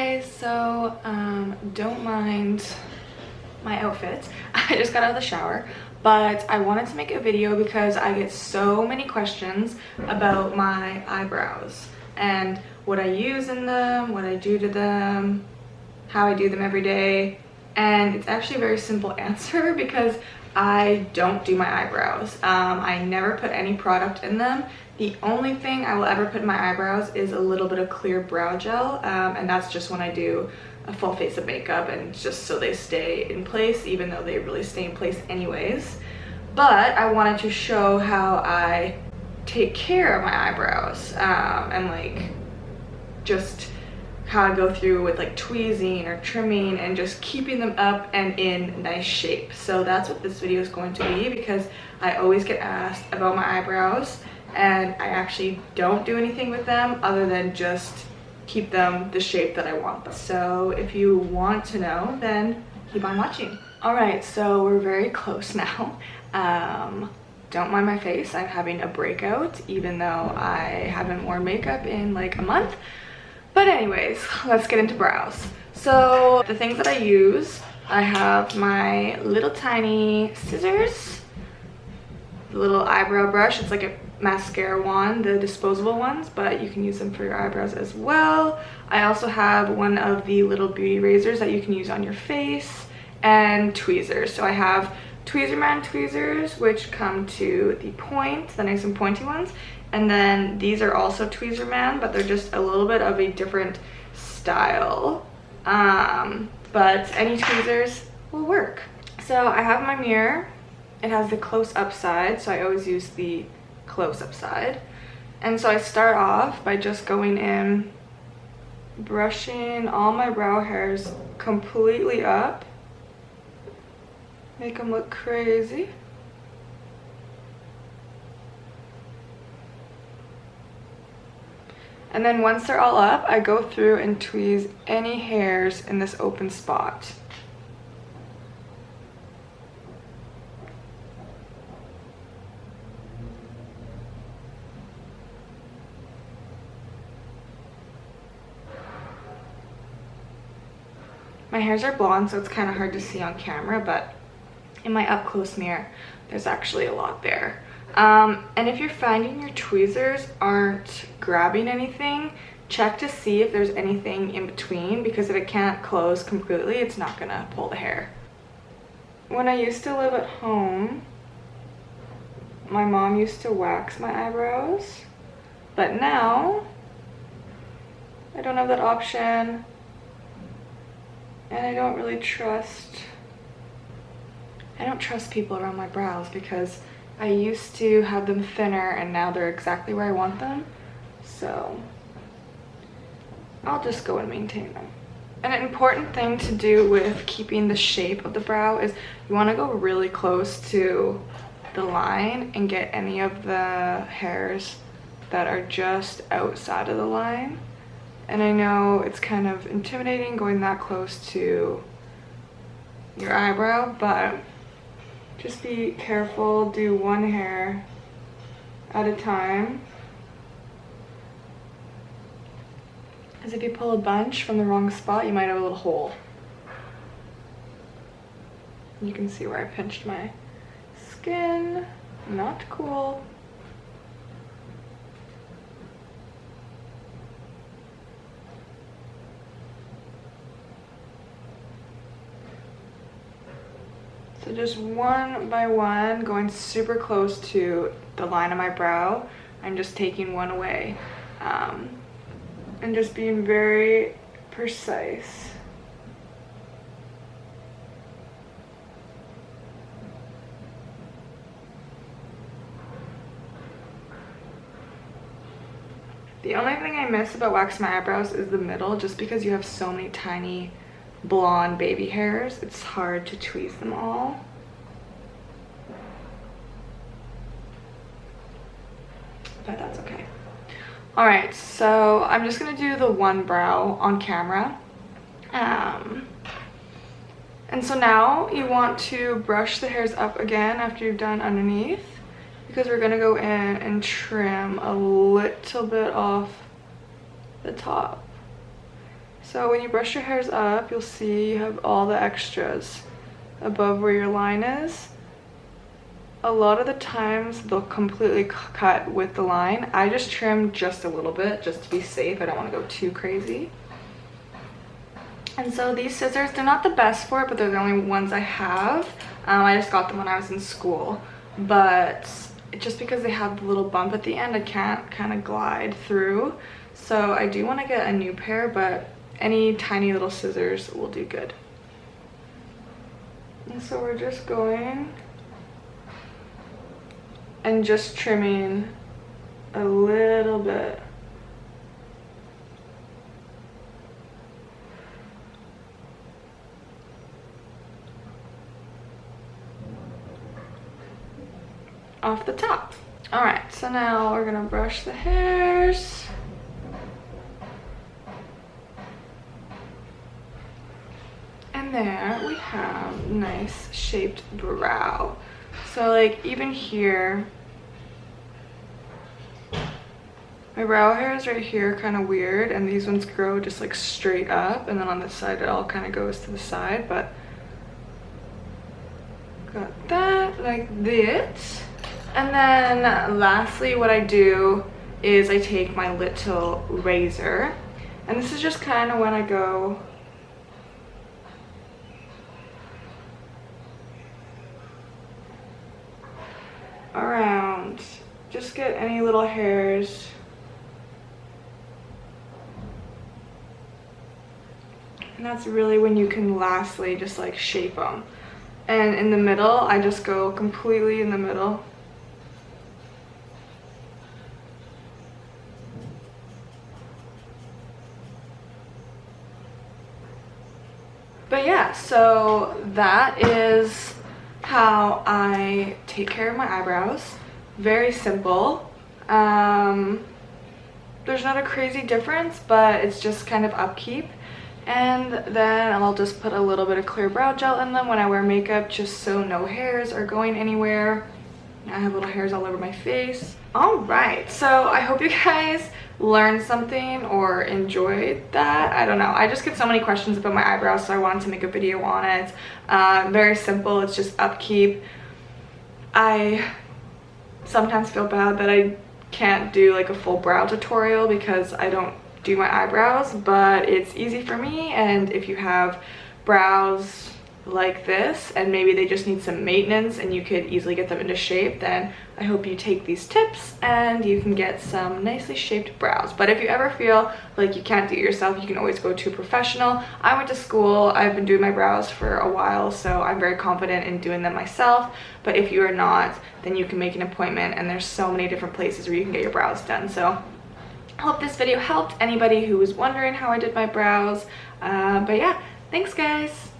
guys, so don't mind my outfit. I just got out of the shower, but I wanted to make a video because I get so many questions about my eyebrows and what I use in them, what I do to them, how I do them every day. And it's actually a very simple answer because I don't do my eyebrows. I never put any product in them. The only thing I will ever put in my eyebrows is a little bit of clear brow gel, and that's just when I do a full face of makeup and just so they stay in place, even though they really stay in place anyways. But I wanted to show how I take care of my eyebrows, and like just how I go through with like tweezing or trimming and just keeping them up and in nice shape. So that's what this video is going to be, because I always get asked about my eyebrows and I actually don't do anything with them other than just keep them the shape that I want them. So if you want to know, then keep on watching. All right, so we're very close now. Don't mind my face, I'm having a breakout even though I haven't worn makeup in like a month. But anyways, let's get into brows. So the things that I use, I have my little tiny scissors, the little eyebrow brush. It's like a mascara wand, the disposable ones, but you can use them for your eyebrows as well. I also have one of the little beauty razors that you can use on your face, and tweezers. So I have Tweezerman tweezers, which come to the point, the nice and pointy ones. And then these are also Tweezerman, but they're just a little bit of a different style. But any tweezers will work. So I have my mirror. It has the close-up side, so I always use the close-up side. And so I start off by just going in, brushing all my brow hairs completely up. Make them look crazy. And then once they're all up, I go through and tweeze any hairs in this open spot. My hairs are blonde, so it's kind of hard to see on camera, but in my up close mirror, there's actually a lot there. And if you're finding your tweezers aren't grabbing anything, check to see if there's anything in between, because if it can't close completely, it's not gonna pull the hair. When I used to live at home, my mom used to wax my eyebrows, but now I don't have that option, and I don't trust people around my brows, because I used to have them thinner and now they're exactly where I want them. So I'll just go and maintain them. An important thing to do with keeping the shape of the brow is you want to go really close to the line and get any of the hairs that are just outside of the line. And I know it's kind of intimidating going that close to your eyebrow, but just be careful, do one hair at a time. Because if you pull a bunch from the wrong spot, you might have a little hole. You can see where I pinched my skin. Not cool. So just one by one, going super close to the line of my brow. I'm just taking one away, and just being very precise. The only thing I miss about waxing my eyebrows is the middle, just because you have so many tiny blonde baby hairs, it's hard to tweeze them all. But that's okay. All right, so I'm just gonna do the one brow on camera. And so now you want to brush the hairs up again after you've done underneath, because we're gonna go in and trim a little bit off the top. So when you brush your hairs up, you'll see you have all the extras above where your line is. A lot of the times they'll completely cut with the line. I just trim just a little bit just to be safe. I don't want to go too crazy. And so these scissors, they're not the best for it, but they're the only ones I have. I just got them when I was in school, but just because they have the little bump at the end, I can't kind of glide through. So I do want to get a new pair, but any tiny little scissors will do good. And so we're just going and just trimming a little bit. Off the top. All right, so now we're gonna brush the hairs. And there we have nice shaped brow. So like even here, my brow hair is right here, kind of weird, and these ones grow just like straight up, and then on this side it all kind of goes to the side, but got that like this. And then lastly, what I do is I take my little razor, and this is just kind of when I go around, just get any little hairs. And that's really when you can lastly just like shape them. And in the middle, I just go completely in the middle. But yeah, so that is how I take care of my eyebrows. Very simple. There's not a crazy difference, but it's just kind of upkeep. And then I'll just put a little bit of clear brow gel in them when I wear makeup, just so no hairs are going anywhere. I have little hairs all over my face. All right, so I hope you guys learned something or enjoyed that. I don't know, I just get so many questions about my eyebrows, so I wanted to make a video on it. Very simple, it's just upkeep. I sometimes feel bad that I can't do like a full brow tutorial because I don't do my eyebrows, but it's easy for me. And if you have brows like this and maybe they just need some maintenance and you could easily get them into shape, then I hope you take these tips and you can get some nicely shaped brows. But if you ever feel like you can't do it yourself, you can always go to a professional. I went to school, I've been doing my brows for a while, so I'm very confident in doing them myself. But if you are not, then you can make an appointment, and there's so many different places where you can get your brows done. So I hope this video helped anybody who was wondering how I did my brows. But yeah, thanks guys.